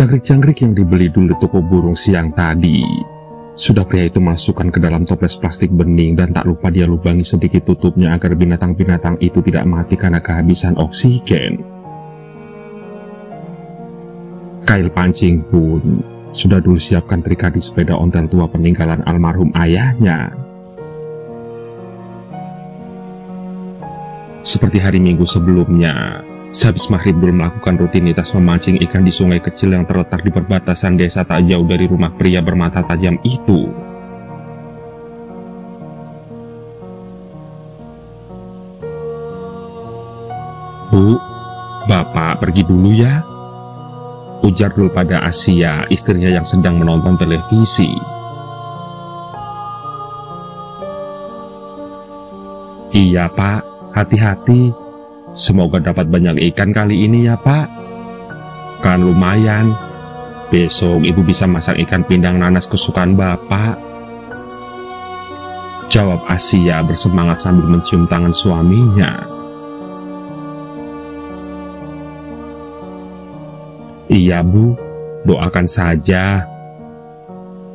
Jangkrik-jangkrik yang dibeli dulu di toko burung siang tadi, sudah pria itu masukkan ke dalam toples plastik bening dan tak lupa dia lubangi sedikit tutupnya agar binatang-binatang itu tidak mati karena kehabisan oksigen. Kail pancing pun sudah dulu siapkan terikat di sepeda ontel tua peninggalan almarhum ayahnya. Seperti hari Minggu sebelumnya, sehabis maghrib Dul melakukan rutinitas memancing ikan di sungai kecil yang terletak di perbatasan desa tak jauh dari rumah pria bermata tajam itu. "Bu, Bapak pergi dulu ya," ujar Dul pada Asia, istrinya yang sedang menonton televisi. "Iya Pak, hati-hati. Semoga dapat banyak ikan kali ini ya Pak. Kan lumayan. Besok Ibu bisa masak ikan pindang nanas kesukaan Bapak," jawab Asia bersemangat sambil mencium tangan suaminya. "Iya Bu, doakan saja.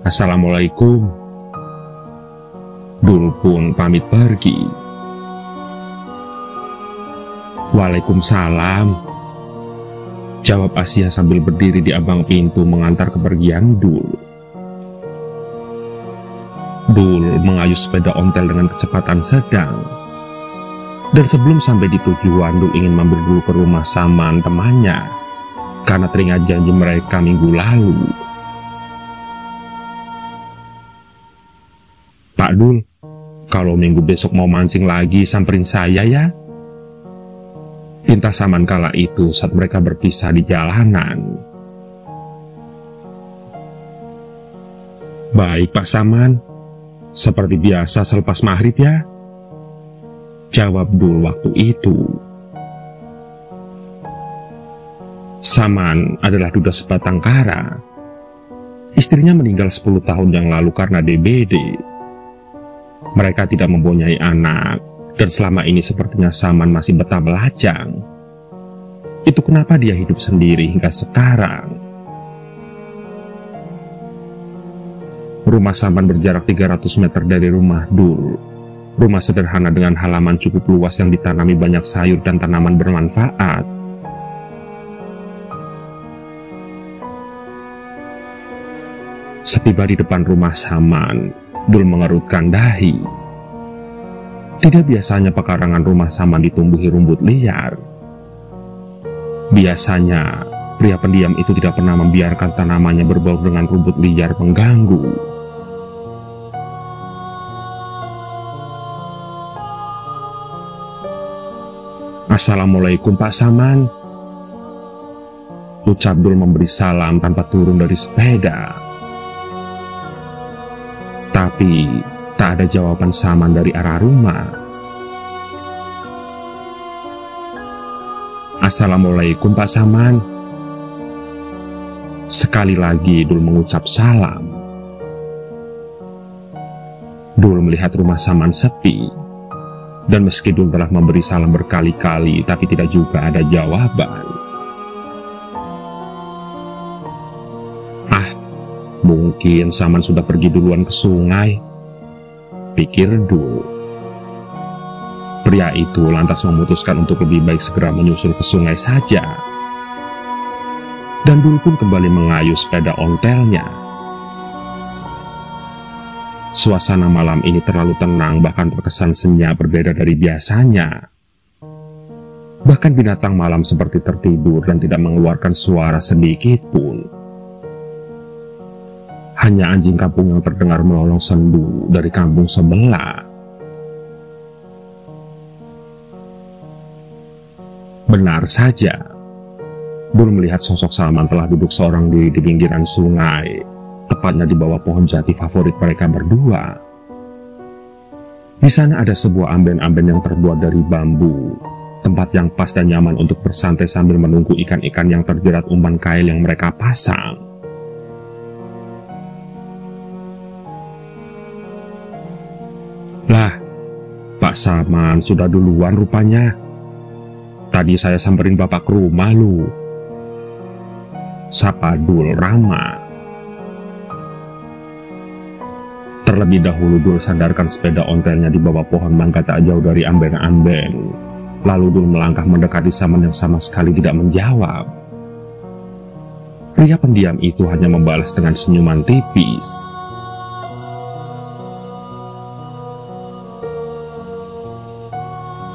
Assalamualaikum." Dul pun pamit pergi. "Waalaikumsalam," jawab Asia sambil berdiri di ambang pintu mengantar kepergian Dul. Dul mengayuh sepeda ontel dengan kecepatan sedang. Dan sebelum sampai di tujuan, Dul ingin mampir dulu ke rumah Saman temannya, karena teringat janji mereka minggu lalu. "Pak Dul, kalau minggu besok mau mancing lagi, samperin saya ya," pinta Saman kala itu saat mereka berpisah di jalanan. "Baik Pak Saman, seperti biasa selepas maghrib ya," jawab Dul waktu itu. Saman adalah duda sebatang kara. Istrinya meninggal 10 tahun yang lalu karena DBD. Mereka tidak mempunyai anak, dan selama ini sepertinya Saman masih betah melajang. Itu kenapa dia hidup sendiri hingga sekarang. Rumah Saman berjarak 300 meter dari rumah Dul. Rumah sederhana dengan halaman cukup luas yang ditanami banyak sayur dan tanaman bermanfaat. Setiba di depan rumah Saman, Dul mengerutkan dahi. Tidak biasanya pekarangan rumah Saman ditumbuhi rumput liar. Biasanya, pria pendiam itu tidak pernah membiarkan tanamannya berbau dengan rumput liar mengganggu. "Assalamualaikum Pak Saman," ucap Dul memberi salam tanpa turun dari sepeda. Tapi tak ada jawaban Saman dari arah rumah. "Assalamualaikum Pak Saman." Sekali lagi Dul mengucap salam. Dul melihat rumah Saman sepi. Dan meski Dul telah memberi salam berkali-kali, tapi tidak juga ada jawaban. Mungkin Saman sudah pergi duluan ke sungai, pikir Dul. Pria itu lantas memutuskan untuk lebih baik segera menyusul ke sungai saja. Dan Dul pun kembali mengayuh sepeda ontelnya. Suasana malam ini terlalu tenang, bahkan terkesan senyap berbeda dari biasanya. Bahkan binatang malam seperti tertidur dan tidak mengeluarkan suara sedikit pun. Hanya anjing kampung yang terdengar melolong sendu dari kampung sebelah. Benar saja, Dul melihat sosok Saman telah duduk seorang diri di pinggiran sungai, tepatnya di bawah pohon jati favorit mereka berdua. Di sana ada sebuah amben-amben yang terbuat dari bambu, tempat yang pas dan nyaman untuk bersantai sambil menunggu ikan-ikan yang terjerat umpan kail yang mereka pasang. "Lah, Pak Saman sudah duluan rupanya. Tadi saya samperin Bapak ke rumah lu," sapa Dul ramah. Terlebih dahulu Dul sandarkan sepeda ontelnya di bawah pohon mangga tak jauh dari ambeng-ambeng. Lalu Dul melangkah mendekati Saman yang sama sekali tidak menjawab. Pria pendiam itu hanya membalas dengan senyuman tipis.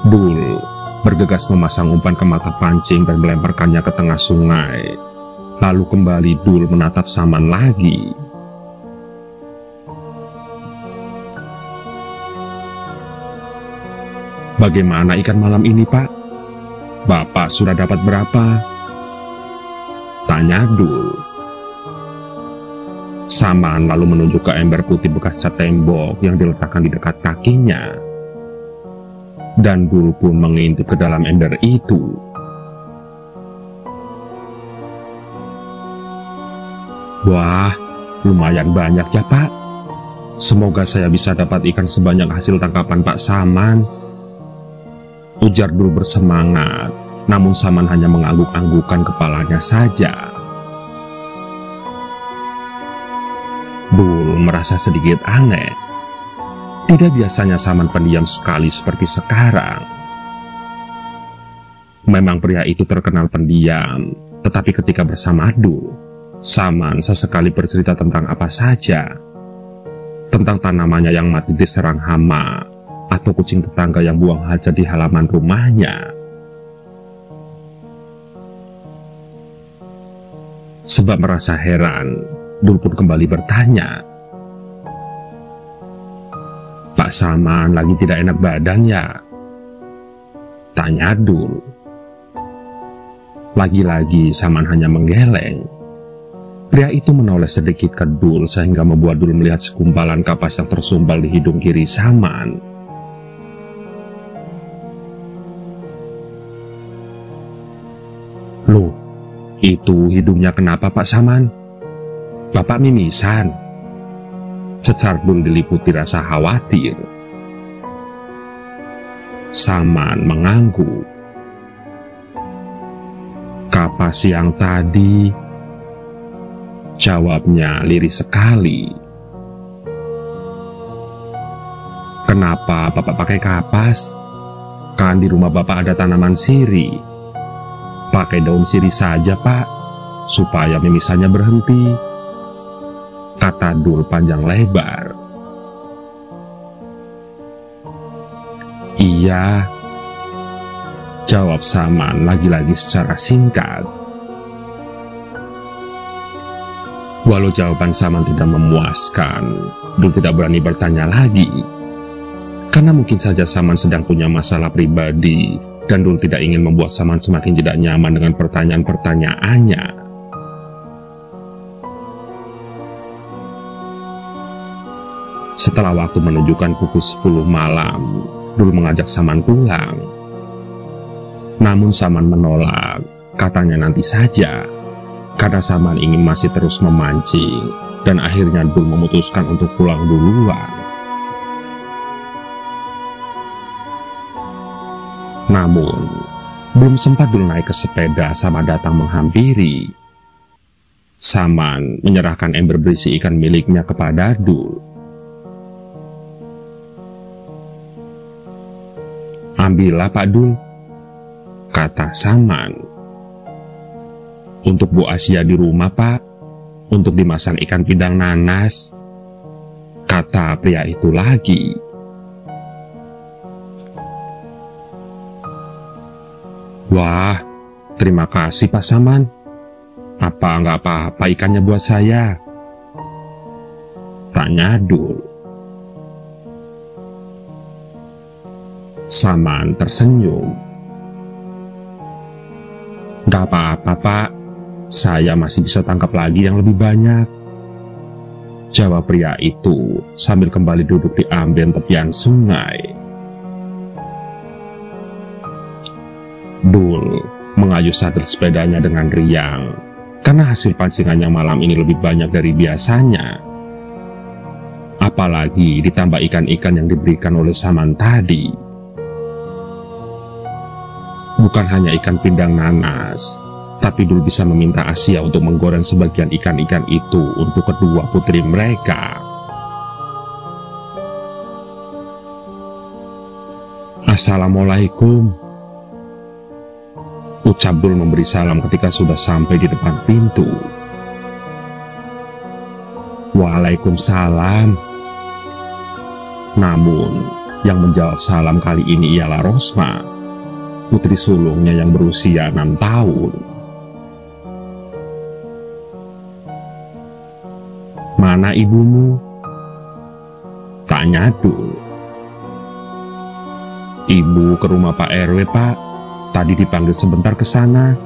Dul bergegas memasang umpan ke mata pancing dan melemparkannya ke tengah sungai. Lalu kembali Dul menatap Saman lagi. "Bagaimana ikan malam ini, Pak? Bapak sudah dapat berapa?" tanya Dul. Saman lalu menunjuk ke ember putih bekas cat tembok yang diletakkan di dekat kakinya. Dan Dul pun mengintip ke dalam ember itu. "Wah, lumayan banyak ya, Pak. Semoga saya bisa dapat ikan sebanyak hasil tangkapan Pak Saman," ujar Dul bersemangat, namun Saman hanya mengangguk-anggukkan kepalanya saja. Dul merasa sedikit aneh. Tidak biasanya Saman pendiam sekali seperti sekarang. Memang pria itu terkenal pendiam, tetapi ketika bersama Dul, Saman sesekali bercerita tentang apa saja. Tentang tanamannya yang mati diserang hama, atau kucing tetangga yang buang hajat di halaman rumahnya. Sebab merasa heran, Dul pun kembali bertanya, "Pak Saman lagi tidak enak badan ya?" tanya Dul. Lagi-lagi Saman hanya menggeleng. Pria itu menoleh sedikit ke Dul sehingga membuat Dul melihat segumpalan kapas yang tersumpal di hidung kiri Saman. "Loh, itu hidungnya kenapa Pak Saman? Bapak mimisan?" cecar Dul diliputi rasa khawatir. Saman mengangguk. "Kapas yang tadi," jawabnya lirih sekali. "Kenapa Bapak pakai kapas? Kan di rumah Bapak ada tanaman sirih. Pakai daun sirih saja, Pak, supaya mimisannya berhenti," kata Dul panjang lebar. "Iya," jawab Saman lagi-lagi secara singkat. Walau jawaban Saman tidak memuaskan, Dul tidak berani bertanya lagi. Karena mungkin saja Saman sedang punya masalah pribadi, dan Dul tidak ingin membuat Saman semakin tidak nyaman dengan pertanyaan-pertanyaannya. Setelah waktu menunjukkan pukul 10 malam, Dul mengajak Saman pulang. Namun Saman menolak, katanya nanti saja, karena Saman ingin masih terus memancing, dan akhirnya Dul memutuskan untuk pulang duluan. Namun, belum sempat Dul naik ke sepeda, Saman datang menghampiri. Saman menyerahkan ember berisi ikan miliknya kepada Dul. "Ambillah Pak Dul," kata Saman. "Untuk Bu Asia di rumah, Pak, untuk dimasak ikan pindang nanas," kata pria itu lagi. "Wah, terima kasih Pak Saman. Apa nggak apa-apa ikannya buat saya?" tanya Dul. Saman tersenyum. "Gak apa-apa, Pak. Saya masih bisa tangkap lagi yang lebih banyak," jawab pria itu sambil kembali duduk di amben tepian sungai. Dul mengayuh saddle sepedanya dengan riang, karena hasil pancingannya malam ini lebih banyak dari biasanya. Apalagi ditambah ikan-ikan yang diberikan oleh Saman tadi. Bukan hanya ikan pindang nanas, Tapi Dul bisa meminta Asia untuk menggoreng sebagian ikan-ikan itu untuk kedua putri mereka. "Assalamualaikum," ucap Dul memberi salam ketika sudah sampai di depan pintu. "Waalaikumsalam." Namun, yang menjawab salam kali ini ialah Rosma, putri sulungnya yang berusia 6 tahun. "Mana ibumu?" tanya Dul. "Ibu ke rumah Pak RW, Pak. Tadi dipanggil sebentar ke sana,"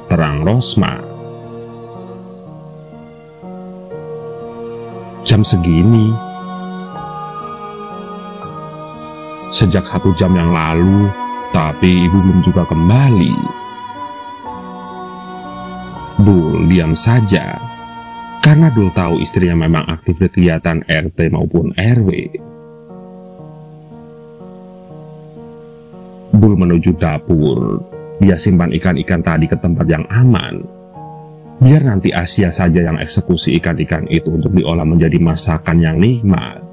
terang Rosma. "Jam segini?" "Sejak 1 jam yang lalu, tapi ibu belum juga kembali." Dul diam saja, karena Dul tahu istrinya memang aktif di kegiatan RT maupun RW. Dul menuju dapur. Dia simpan ikan-ikan tadi ke tempat yang aman. Biar nanti Asia saja yang eksekusi ikan-ikan itu untuk diolah menjadi masakan yang nikmat.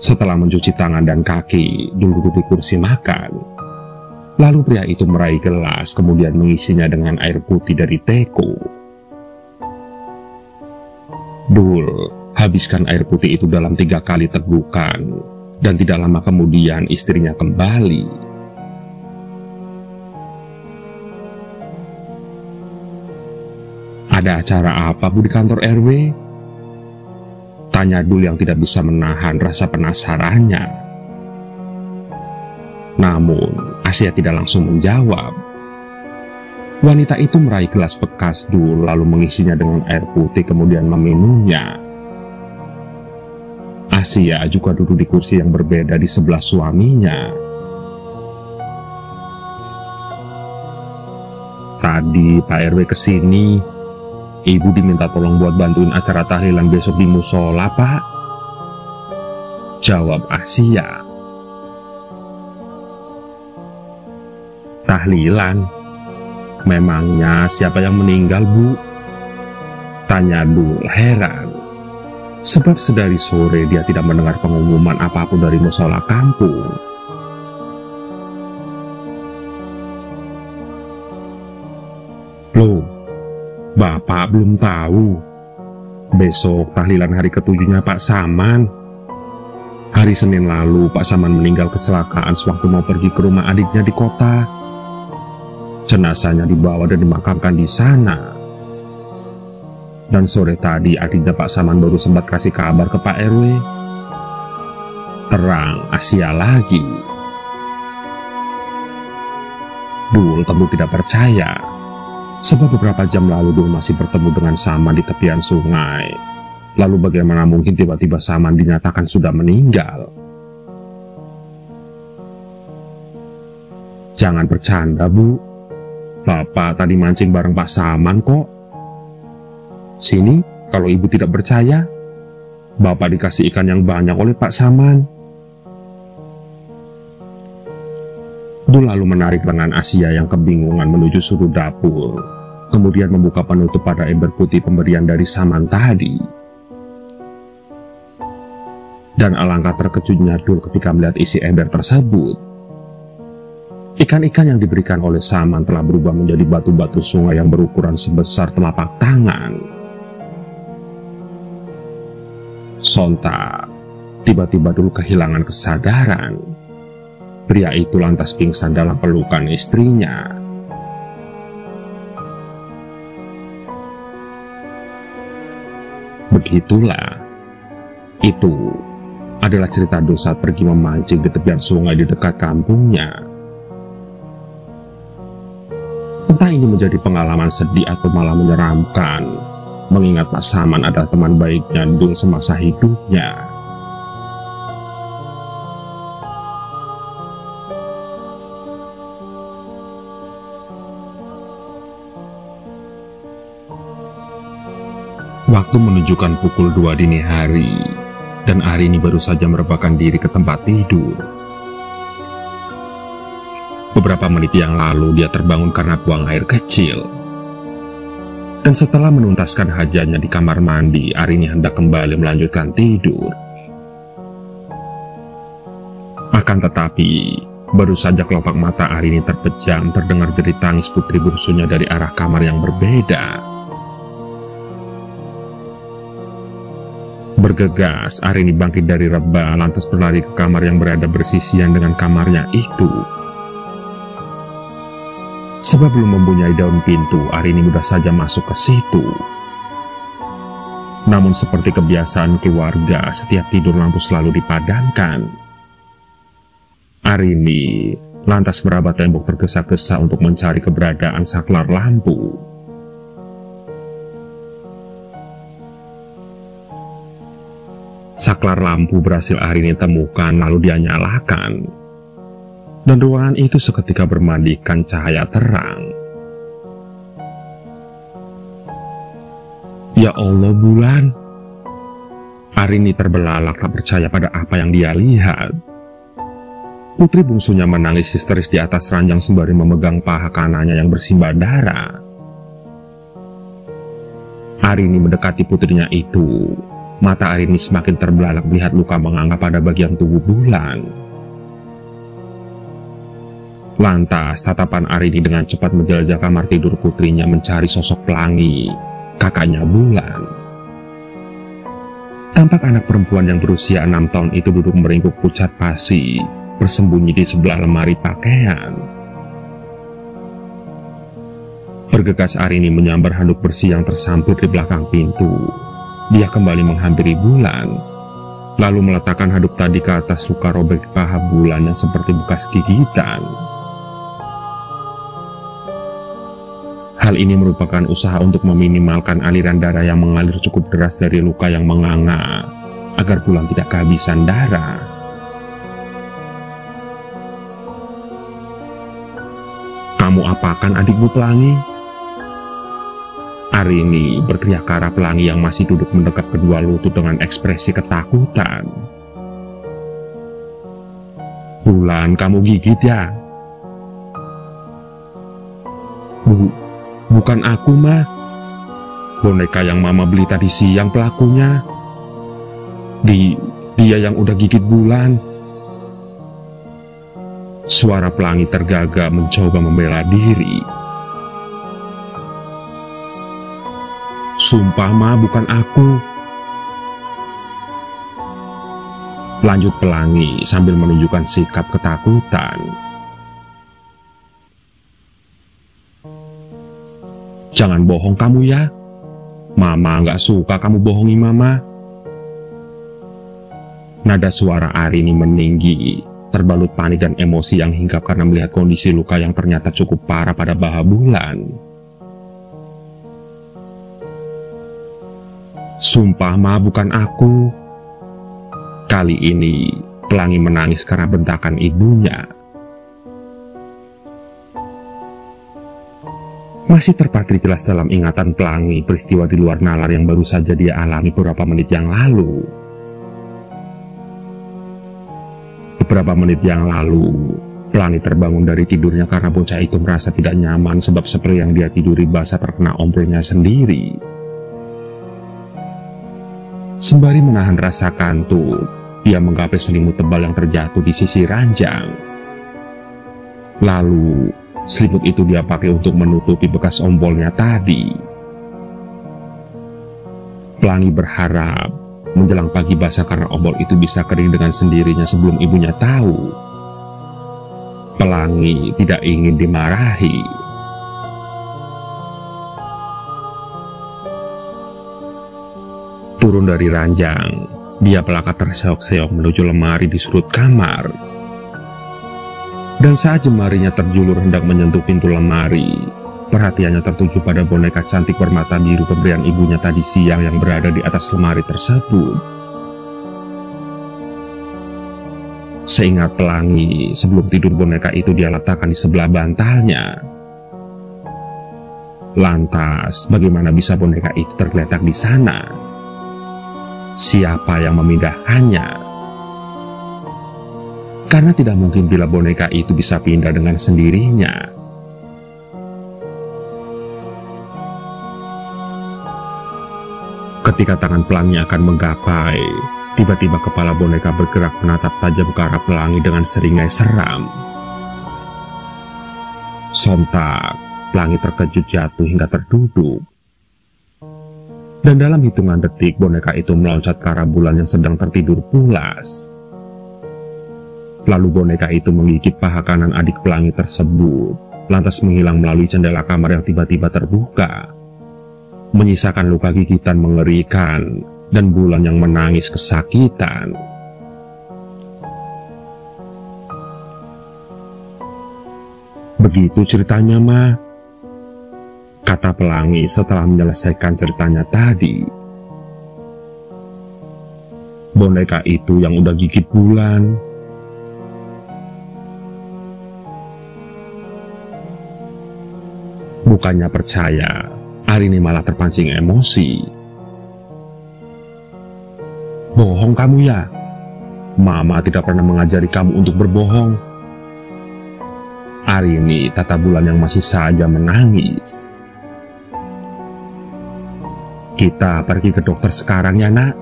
Setelah mencuci tangan dan kaki, Dul duduk di kursi makan. Lalu pria itu meraih gelas, kemudian mengisinya dengan air putih dari teko. Dul habiskan air putih itu dalam 3 kali tegukan, dan tidak lama kemudian istrinya kembali. "Ada acara apa, Bu, di kantor RW?" tanya Dul yang tidak bisa menahan rasa penasarannya. Namun, Asia tidak langsung menjawab. Wanita itu meraih gelas bekas Dul, lalu mengisinya dengan air putih, kemudian meminumnya. Asia juga duduk di kursi yang berbeda di sebelah suaminya. "Tadi Pak RW kesini, ibu diminta tolong buat bantuin acara tahlilan besok di musola, Pak," jawab Asia. "Tahlilan? Memangnya siapa yang meninggal, Bu?" tanya Dul heran. Sebab sedari sore dia tidak mendengar pengumuman apapun dari musola kampung. "Loh, Bapak belum tahu? Besok tahlilan hari ke-7-nya Pak Saman. Hari Senin lalu Pak Saman meninggal kecelakaan sewaktu mau pergi ke rumah adiknya di kota. Jenazahnya dibawa dan dimakamkan di sana. Dan sore tadi adiknya Pak Saman baru sempat kasih kabar ke Pak RW," terang Asia lagi. Dul tentu tidak percaya, sebab beberapa jam lalu Dul masih bertemu dengan Saman di tepian sungai. Lalu bagaimana mungkin tiba-tiba Saman dinyatakan sudah meninggal? "Jangan bercanda, Bu. Bapak tadi mancing bareng Pak Saman kok. Sini, kalau ibu tidak percaya, Bapak dikasih ikan yang banyak oleh Pak Saman." Dul lalu menarik lengan Asia yang kebingungan menuju sudut dapur, kemudian membuka penutup pada ember putih pemberian dari Saman tadi. Dan alangkah terkejutnya Dul ketika melihat isi ember tersebut. Ikan-ikan yang diberikan oleh Saman telah berubah menjadi batu-batu sungai yang berukuran sebesar telapak tangan. Sontak, tiba-tiba Dul kehilangan kesadaran. Pria itu lantas pingsan dalam pelukan istrinya. Begitulah. Itu adalah cerita Dul saat pergi memancing di tepian sungai di dekat kampungnya. Entah ini menjadi pengalaman sedih atau malah menyeramkan, mengingat Pak Saman adalah teman baiknya Dul semasa hidupnya. Waktu menunjukkan pukul 2 dini hari, dan Arini baru saja merebahkan diri ke tempat tidur. Beberapa menit yang lalu dia terbangun karena buang air kecil. Dan setelah menuntaskan hajatnya di kamar mandi, Arini hendak kembali melanjutkan tidur. Akan tetapi, baru saja kelopak mata Arini terpejam, terdengar jerit tangis putri bungsunya dari arah kamar yang berbeda. Bergegas, Arini bangkit dari rebah, lantas berlari ke kamar yang berada bersisian dengan kamarnya itu. Sebab belum mempunyai daun pintu, Arini mudah saja masuk ke situ. Namun seperti kebiasaan keluarga, setiap tidur lampu selalu dipadamkan. Arini lantas meraba tembok tergesa-gesa untuk mencari keberadaan saklar lampu. Saklar lampu berhasil Arini temukan, lalu dia nyalakan. Dan ruangan itu seketika bermandikan cahaya terang. Ya Allah, bulan! Arini terbelalak tak percaya pada apa yang dia lihat. Putri bungsunya menangis histeris di atas ranjang sembari memegang paha kanannya yang bersimbah darah. Arini mendekati putrinya itu. Mata Arini semakin terbelalak melihat luka menganga pada bagian tubuh bulan. Lantas, tatapan Arini dengan cepat menjelajah kamar tidur putrinya mencari sosok Pelangi, kakaknya Bulan. Tampak anak perempuan yang berusia 6 tahun itu duduk meringkuk pucat pasi, bersembunyi di sebelah lemari pakaian. Bergegas Arini menyambar handuk bersih yang tersampir di belakang pintu. Dia kembali menghampiri Bulan, lalu meletakkan handuk tadi ke atas luka robek di paha Bulan yang seperti bekas gigitan. Hal ini merupakan usaha untuk meminimalkan aliran darah yang mengalir cukup deras dari luka yang menganga, agar Bulan tidak kehabisan darah. Kamu apakan adikku Pelangi? Arini berteriak ke arah Pelangi yang masih duduk mendekat kedua lutut dengan ekspresi ketakutan. Bulan, kamu gigit ya? Bukan aku, mah. Boneka yang mama beli tadi siang pelakunya. Dia yang udah gigit Bulan. Suara Pelangi tergagap mencoba membela diri. Sumpah, mah, bukan aku. Lanjut Pelangi sambil menunjukkan sikap ketakutan. Jangan bohong kamu ya. Mama nggak suka kamu bohongi mama. Nada suara Arini meninggi, terbalut panik dan emosi yang hinggap karena melihat kondisi luka yang ternyata cukup parah pada bahu Bulan. Sumpah, ma, bukan aku. Kali ini Pelangi menangis karena bentakan ibunya. Masih terpatri jelas dalam ingatan Pelangi peristiwa di luar nalar yang baru saja dia alami beberapa menit yang lalu. Beberapa menit yang lalu, Pelangi terbangun dari tidurnya karena bocah itu merasa tidak nyaman sebab seperti yang dia tiduri basah terkena ompelnya sendiri. Sembari menahan rasa kantuk, dia menggapai selimut tebal yang terjatuh di sisi ranjang. Lalu, selimut itu dia pakai untuk menutupi bekas ompolnya tadi. Pelangi berharap menjelang pagi basah karena ombol itu bisa kering dengan sendirinya sebelum ibunya tahu. Pelangi tidak ingin dimarahi. Turun dari ranjang, dia pelangkah terseok-seok menuju lemari di sudut kamar. Dan saat jemarinya terjulur hendak menyentuh pintu lemari, perhatiannya tertuju pada boneka cantik bermata biru pemberian ibunya tadi siang yang berada di atas lemari tersebut. Seingat Pelangi, sebelum tidur boneka itu dia letakkan di sebelah bantalnya. Lantas, bagaimana bisa boneka itu tergeletak di sana? Siapa yang memindahkannya? Karena tidak mungkin bila boneka itu bisa pindah dengan sendirinya. Ketika tangan pelangi akan menggapai, tiba-tiba kepala boneka bergerak menatap tajam ke arah pelangi dengan seringai seram. Sontak, pelangi terkejut jatuh hingga terduduk. Dan dalam hitungan detik, boneka itu meloncat ke arah bulan yang sedang tertidur pulas. Lalu boneka itu menggigit paha kanan adik pelangi tersebut, lantas menghilang melalui jendela kamar yang tiba-tiba terbuka, menyisakan luka gigitan mengerikan dan bulan yang menangis kesakitan. "Begitu ceritanya, Ma," kata pelangi setelah menyelesaikan ceritanya tadi. "Boneka itu yang udah gigit bulan." Bukannya percaya, Arini malah terpancing emosi. "Bohong kamu ya? Mama tidak pernah mengajari kamu untuk berbohong." Arini tata bulan yang masih saja menangis. "Kita pergi ke dokter sekarang ya, Nak.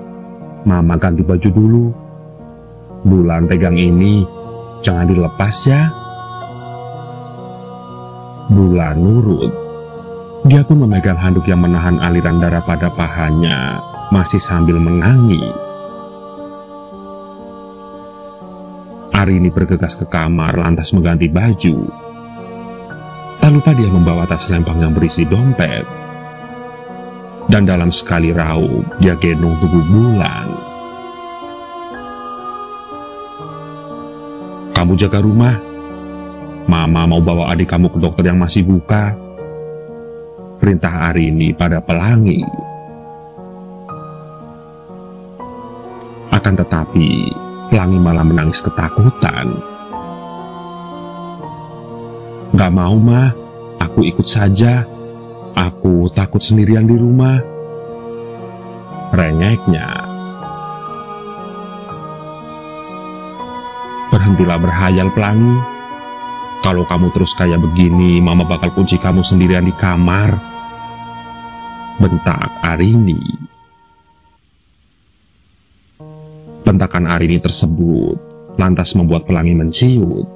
Mama ganti baju dulu. Bulan pegang ini, jangan dilepas ya." Bulan nurut. Dia pun memegang handuk yang menahan aliran darah pada pahanya, masih sambil menangis. Arini bergegas ke kamar lantas mengganti baju. Tak lupa dia membawa tas lempang yang berisi dompet. Dan dalam sekali raup, dia gendong tubuh bulan. "Kamu jaga rumah. Mama mau bawa adik kamu ke dokter yang masih buka," perintah Arini pada pelangi. Akan tetapi, pelangi malah menangis ketakutan. "Gak mau, Ma. Aku ikut saja. Aku takut sendirian di rumah," rengeknya. "Berhentilah berhayal, Pelangi. Kalau kamu terus kayak begini, Mama bakal kunci kamu sendirian di kamar," bentak Arini. Bentakan Arini tersebut lantas membuat Pelangi menciut.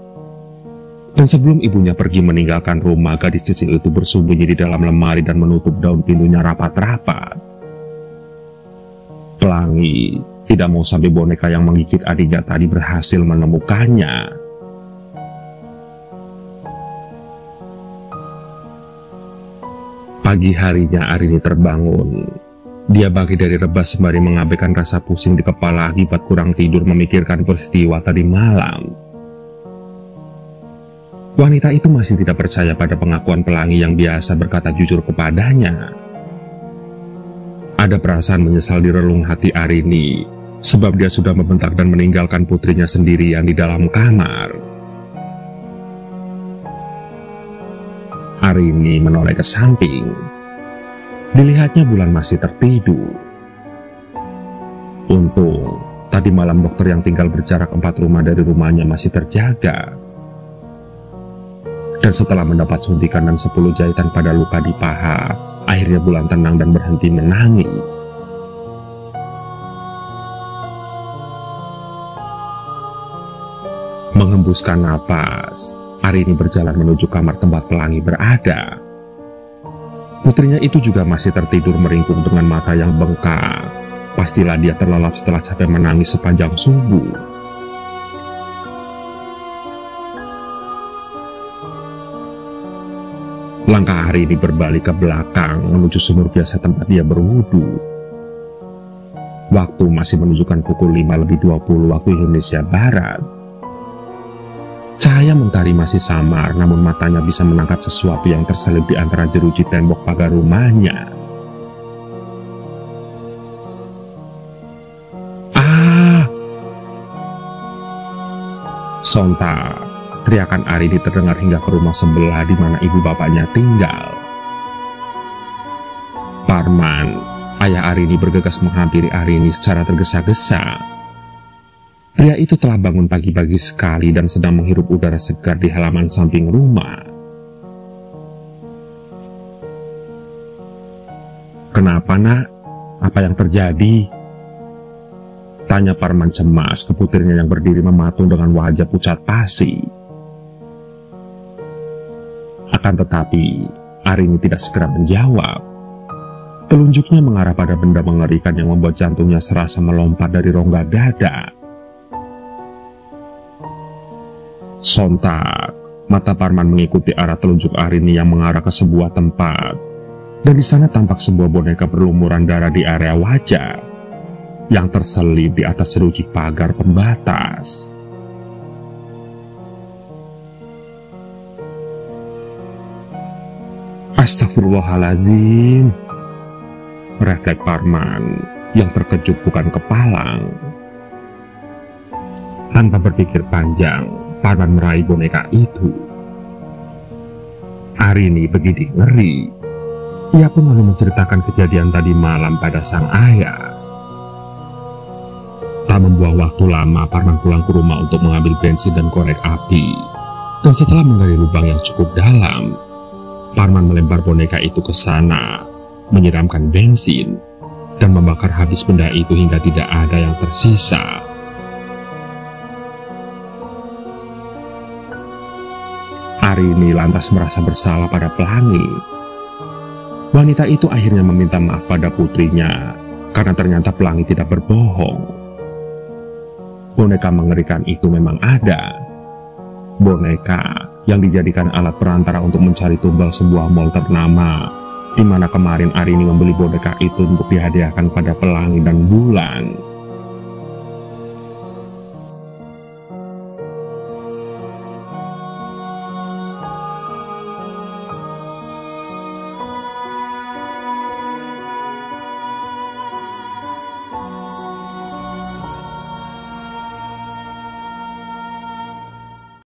Dan sebelum ibunya pergi meninggalkan rumah, gadis kecil itu bersembunyi di dalam lemari dan menutup daun pintunya rapat-rapat. Pelangi tidak mau sampai boneka yang menggigit adiknya tadi berhasil menemukannya. Pagi harinya Arini terbangun. Dia bangkit dari rebah sembari mengabaikan rasa pusing di kepala akibat kurang tidur memikirkan peristiwa tadi malam. Wanita itu masih tidak percaya pada pengakuan Pelangi yang biasa berkata jujur kepadanya. Ada perasaan menyesal di relung hati Arini, sebab dia sudah membentak dan meninggalkan putrinya sendirian di dalam kamar. Arini menoleh ke samping. Dilihatnya bulan masih tertidur. Untung, tadi malam dokter yang tinggal berjarak 4 rumah dari rumahnya masih terjaga. Dan setelah mendapat suntikan dan 10 jahitan pada luka di paha, akhirnya bulan tenang dan berhenti menangis. Menghembuskan napas, Arini berjalan menuju kamar tempat Pelangi berada. Putrinya itu juga masih tertidur meringkung dengan mata yang bengkak. Pastilah dia terlelap setelah capek menangis sepanjang subuh. Langkah Arini berbalik ke belakang menuju sumur biasa tempat dia berwudu. Waktu masih menunjukkan pukul 5:20 waktu Indonesia Barat. Cahaya mentari masih samar, namun matanya bisa menangkap sesuatu yang terselip di antara jeruji tembok pagar rumahnya. "Ah!" Sontak, teriakan Arini terdengar hingga ke rumah sebelah di mana ibu bapaknya tinggal. Parman, ayah Arini, bergegas menghampiri Arini secara tergesa-gesa. Pria itu telah bangun pagi-pagi sekali dan sedang menghirup udara segar di halaman samping rumah. "Kenapa, Nak? Apa yang terjadi?" tanya Parman cemas ke putrinya yang berdiri mematung dengan wajah pucat pasi. Akan tetapi, Arini tidak segera menjawab. Telunjuknya mengarah pada benda mengerikan yang membuat jantungnya serasa melompat dari rongga dada. Sontak, mata Parman mengikuti arah telunjuk Arini yang mengarah ke sebuah tempat, dan di sana tampak sebuah boneka berlumuran darah di area wajah yang terselip di atas jeruji pagar pembatas. "Astagfirullahaladzim," refleks Parman yang terkejut bukan kepalang. Tanpa berpikir panjang, Parman meraih boneka itu. Arini begitu ngeri. Ia pun lalu menceritakan kejadian tadi malam pada sang ayah. Tak membuang waktu lama, Parman pulang ke rumah untuk mengambil bensin dan korek api. Dan setelah menggali lubang yang cukup dalam, Parman melempar boneka itu ke sana, menyiramkan bensin, dan membakar habis benda itu hingga tidak ada yang tersisa. Arini lantas merasa bersalah pada Pelangi. Wanita itu akhirnya meminta maaf pada putrinya karena ternyata Pelangi tidak berbohong. Boneka mengerikan itu memang ada. Boneka yang dijadikan alat perantara untuk mencari tumbal sebuah mal ternama, di mana kemarin Arini membeli boneka itu untuk dihadiahkan pada Pelangi dan Bulan.